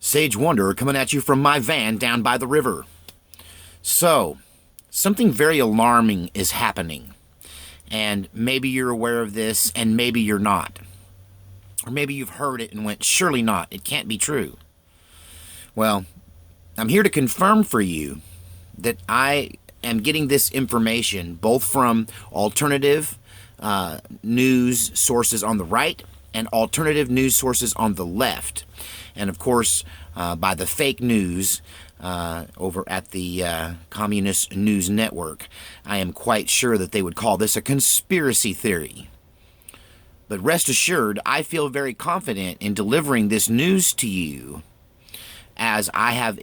Sage Wanderer coming at you from my van down by the river. So, something very alarming is happening. And maybe you're aware of this, and maybe you're not. Or maybe you've heard it and went, surely not, it can't be true. Well, I'm here to confirm for you that I am getting this information both from alternative news sources on the right and alternative news sources on the left. And of course, by the fake news over at the Communist News Network. I am quite sure that they would call this a conspiracy theory. But rest assured, I feel very confident in delivering this news to you, as I have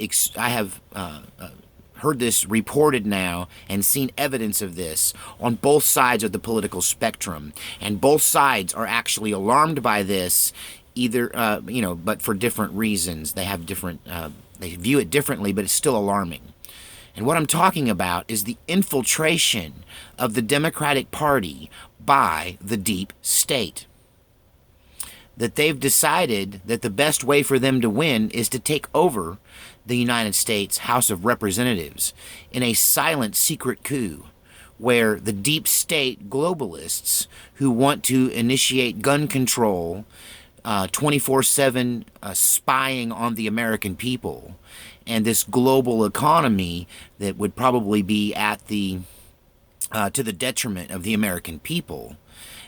heard this reported now and seen evidence of this on both sides of the political spectrum. And both sides are actually alarmed by this, either, but for different reasons. They have different, they view it differently, but it's still alarming. And what I'm talking about is the infiltration of the Democratic Party by the deep state. That they've decided that the best way for them to win is to take over the United States House of Representatives in a silent, secret coup, where the deep state globalists who want to initiate gun control, 24/7 spying on the American people, and this global economy that would probably be at the to the detriment of the American people,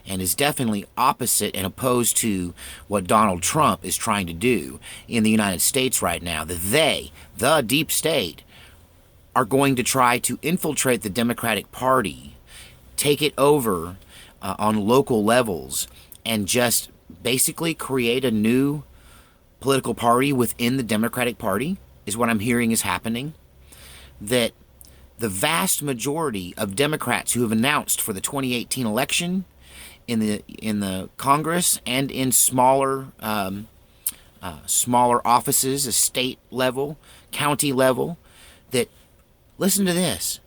and is definitely opposite and opposed to what Donald Trump is trying to do in the United States right now. That they, the deep state, are going to try to infiltrate the Democratic Party, take it over on local levels, and just basically create a new political party within the Democratic Party, is what I'm hearing is happening. That the vast majority of Democrats who have announced for the 2018 election in the Congress and in smaller offices, a state level, county level, that, listen to this,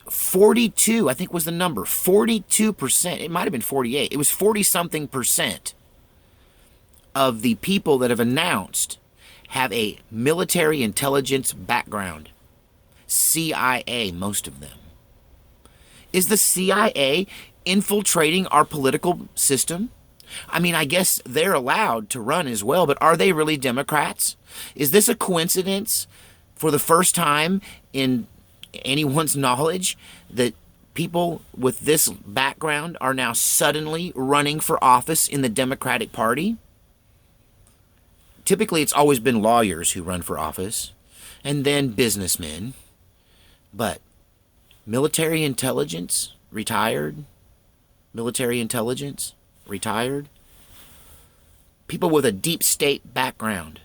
42, I think was the number, 42%, it might have been 48, it was 40-something% of the people that have announced have a military intelligence background. CIA, most of them. Is the CIA infiltrating our political system? I mean, I guess they're allowed to run as well, but are they really Democrats? Is this a coincidence for the first time in anyone's knowledge that people with this background are now suddenly running for office in the Democratic Party? Typically, it's always been lawyers who run for office, and then businessmen. But military intelligence, retired. Military intelligence, retired. People with a deep state background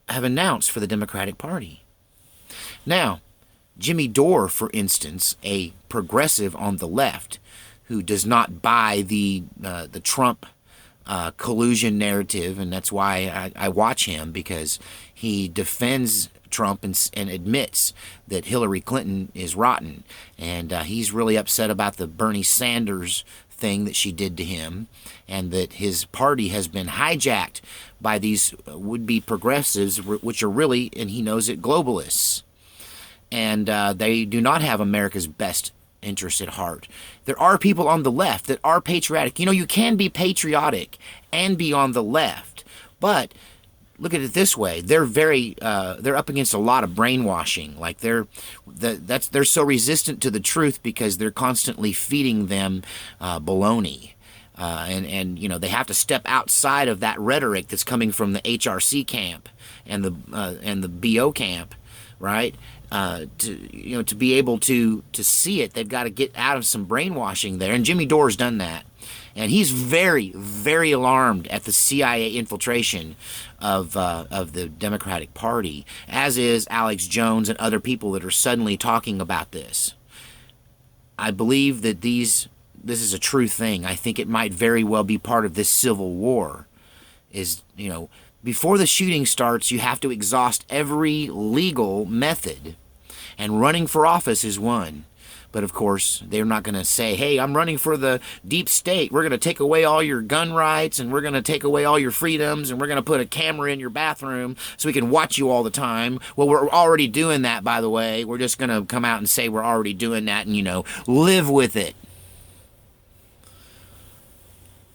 have announced for the Democratic Party. Now, Jimmy Dore, for instance, a progressive on the left who does not buy the Trump collusion narrative, and that's why I watch him, because he defends Trump and admits that Hillary Clinton is rotten, and he's really upset about the Bernie Sanders thing that she did to him, and that his party has been hijacked by these would-be progressives, which are really, and he knows it, globalists, and they do not have America's best interest at heart. There are people on the left that are patriotic. You know, you can be patriotic and be on the left, but look at it this way: they're up against a lot of brainwashing. Like they're so resistant to the truth because they're constantly feeding them baloney, and you know, they have to step outside of that rhetoric that's coming from the HRC camp and the BO camp, right? To be able to see it, they've got to get out of some brainwashing there, and Jimmy Dore's done that. And he's very, very alarmed at the CIA infiltration of the Democratic Party, as is Alex Jones and other people that are suddenly talking about this. I believe that this is a true thing. I think it might very well be part of this civil war. Before the shooting starts, you have to exhaust every legal method, and running for office is one. But of course, they're not going to say, hey, I'm running for the deep state. We're going to take away all your gun rights, and we're going to take away all your freedoms, and we're going to put a camera in your bathroom so we can watch you all the time. Well, we're already doing that, by the way. We're just going to come out and say we're already doing that and, live with it.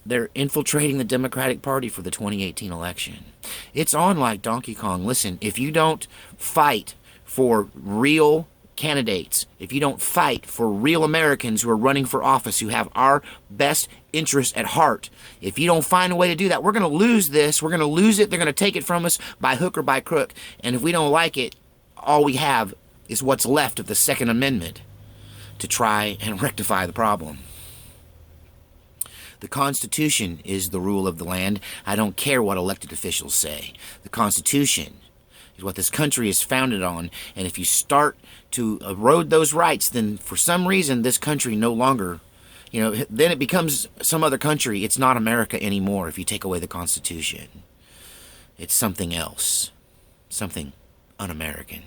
They're infiltrating the Democratic Party for the 2018 election. It's on like Donkey Kong. Listen, if you don't fight for real candidates, if you don't fight for real Americans who are running for office, who have our best interests at heart, if you don't find a way to do that, we're going to lose this. We're going to lose it. They're going to take it from us by hook or by crook. And if we don't like it, all we have is what's left of the Second Amendment to try and rectify the problem. The Constitution is the rule of the land. I don't care what elected officials say. The Constitution is what this country is founded on. And if you start to erode those rights, then for some reason this country no longer, then it becomes some other country. It's not America anymore if you take away the Constitution. It's something else. Something un-American.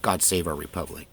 God save our republic.